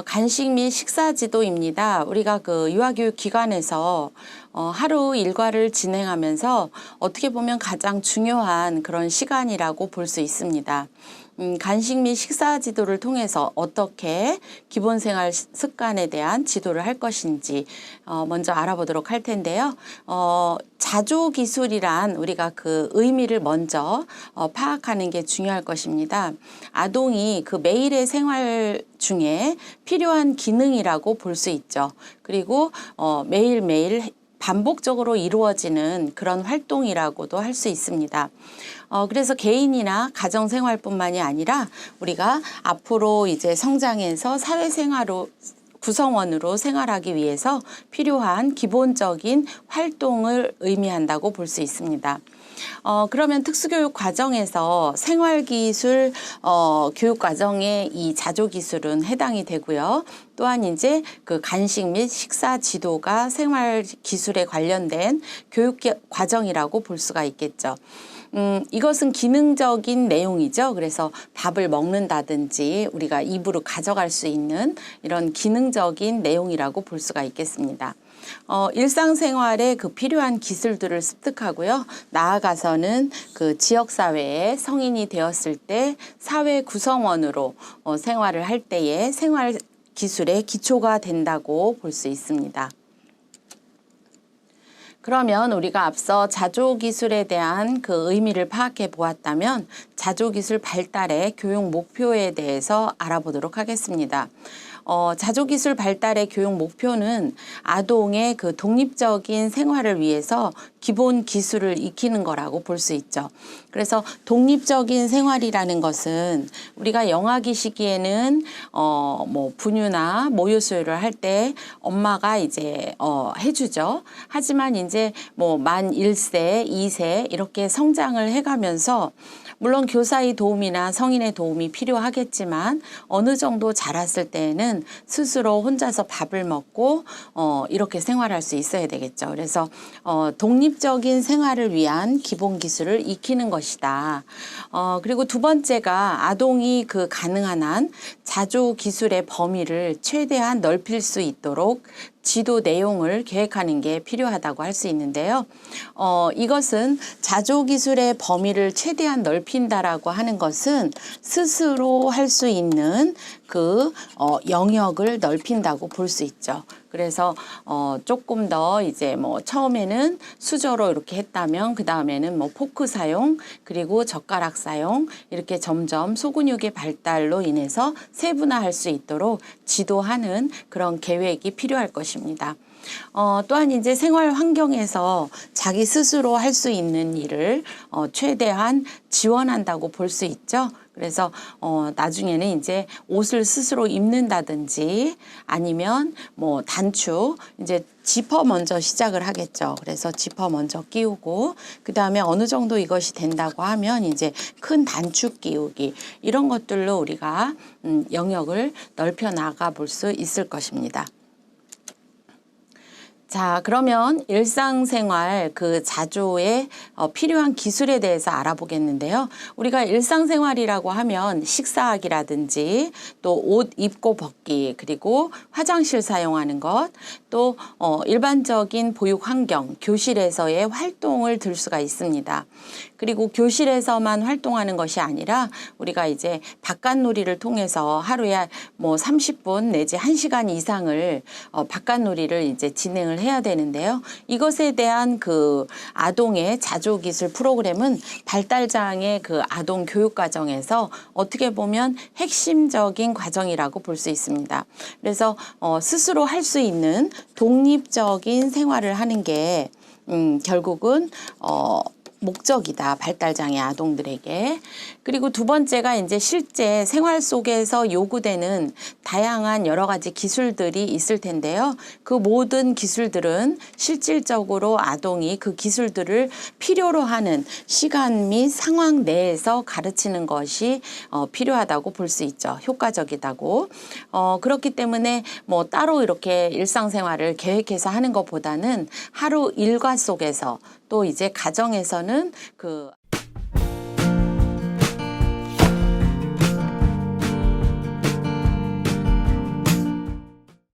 간식 및 식사 지도입니다. 우리가 그 유아교육 기관에서 하루 일과를 진행하면서 어떻게 보면 가장 중요한 그런 시간이라고 볼 수 있습니다. 간식 및 식사 지도를 통해서 어떻게 기본 생활 습관에 대한 지도를 할 것인지 먼저 알아보도록 할 텐데요. 자조 기술이란 우리가 그 의미를 먼저 파악하는 게 중요할 것입니다. 아동이 그 매일의 생활 중에 필요한 기능이라고 볼 수 있죠. 그리고 매일매일 반복적으로 이루어지는 그런 활동이라고도 할 수 있습니다. 그래서 개인이나 가정생활뿐만이 아니라 우리가 앞으로 이제 성장해서 사회생활로 구성원으로 생활하기 위해서 필요한 기본적인 활동을 의미한다고 볼 수 있습니다. 그러면 특수교육 과정에서 생활기술 교육 과정에 이 자조기술은 해당이 되고요. 또한 이제 그 간식 및 식사 지도가 생활기술에 관련된 교육 과정이라고 볼 수가 있겠죠. 이것은 기능적인 내용이죠. 그래서 밥을 먹는다든지 우리가 입으로 가져갈 수 있는 이런 기능적인 내용이라고 볼 수가 있겠습니다. 일상생활에 그 필요한 기술들을 습득하고요. 나아가서는 그 지역사회에 성인이 되었을 때 사회 구성원으로 생활을 할 때에 생활 기술의 기초가 된다고 볼 수 있습니다. 그러면 우리가 앞서 자조기술에 대한 그 의미를 파악해 보았다면 자조기술 발달의 교육 목표에 대해서 알아보도록 하겠습니다. 자조기술 발달의 교육 목표는 아동의 그 독립적인 생활을 위해서 기본 기술을 익히는 거라고 볼 수 있죠. 그래서 독립적인 생활이라는 것은 우리가 영아기 시기에는 뭐 분유나 모유 수유를 할 때 엄마가 이제 해주죠. 하지만 이제 뭐 만 1세, 2세 이렇게 성장을 해가면서 물론 교사의 도움이나 성인의 도움이 필요하겠지만 어느 정도 자랐을 때에는 스스로 혼자서 밥을 먹고 이렇게 생활할 수 있어야 되겠죠. 그래서 독립적인 생활을 위한 기본 기술을 익히는 것이다. 그리고 두 번째가 아동이 그 가능한 한 자조 기술의 범위를 최대한 넓힐 수 있도록 지도 내용을 계획하는 게 필요하다고 할 수 있는데요. 이것은 자조기술의 범위를 최대한 넓힌다라고 하는 것은 스스로 할 수 있는 그 영역을 넓힌다고 볼 수 있죠. 그래서 조금 더 이제 뭐 처음에는 수저로 이렇게 했다면 그 다음에는 뭐 포크 사용 그리고 젓가락 사용 이렇게 점점 소근육의 발달로 인해서 세분화할 수 있도록 지도하는 그런 계획이 필요할 것입니다. 또한 이제 생활 환경에서 자기 스스로 할 수 있는 일을 최대한 지원한다고 볼 수 있죠. 그래서 나중에는 이제 옷을 스스로 입는다든지 아니면 뭐 단추 이제 지퍼 먼저 시작을 하겠죠. 그래서 지퍼 먼저 끼우고 그 다음에 어느 정도 이것이 된다고 하면 이제 큰 단추 끼우기 이런 것들로 우리가 영역을 넓혀 나가 볼 수 있을 것입니다. 자, 그러면 일상생활 그 자조에 필요한 기술에 대해서 알아보겠는데요. 우리가 일상생활이라고 하면 식사하기라든지 또 옷 입고 벗기 그리고 화장실 사용하는 것 또 일반적인 보육 환경, 교실에서의 활동을 들 수가 있습니다. 그리고 교실에서만 활동하는 것이 아니라 우리가 이제 바깥놀이를 통해서 하루에 뭐 30분 내지 1시간 이상을 바깥놀이를 이제 진행을 해야 되는데요. 이것에 대한 그 아동의 자조기술 프로그램은 발달장애 그 아동 교육 과정에서 어떻게 보면 핵심적인 과정이라고 볼 수 있습니다. 그래서 스스로 할 수 있는 독립적인 생활을 하는 게 결국은 목적이다. 발달장애 아동들에게. 그리고 두 번째가 이제 실제 생활 속에서 요구되는 다양한 여러 가지 기술들이 있을 텐데요. 그 모든 기술들은 실질적으로 아동이 그 기술들을 필요로 하는 시간 및 상황 내에서 가르치는 것이 필요하다고 볼 수 있죠. 효과적이다고. 그렇기 때문에 뭐 따로 이렇게 일상생활을 계획해서 하는 것보다는 하루 일과 속에서 또 이제 가정에서는 그